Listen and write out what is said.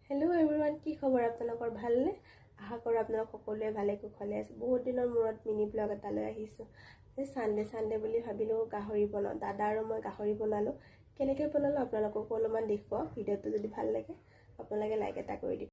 Hello' everyone, কি খবৰ আপোনালোকৰ? ভালনে? আশা কৰোঁ আপোনালোক সকলোৱে ভালে কুশলে আছে। বহুত দিনৰ মূৰত মিনি ব্লগ এটালৈ আহিছোঁ। চানডে বুলি ভাবিলোঁ গাহৰি বনাওঁ। দাদা আৰু মই গাহৰি বনালোঁ। কেনেকৈ বনালোঁ আপোনালোককো অলপমান দেখুৱাওঁ। ভিডিঅ'টো যদি ভাল লাগে আপোনালোকে লাইক এটা কৰি দিব।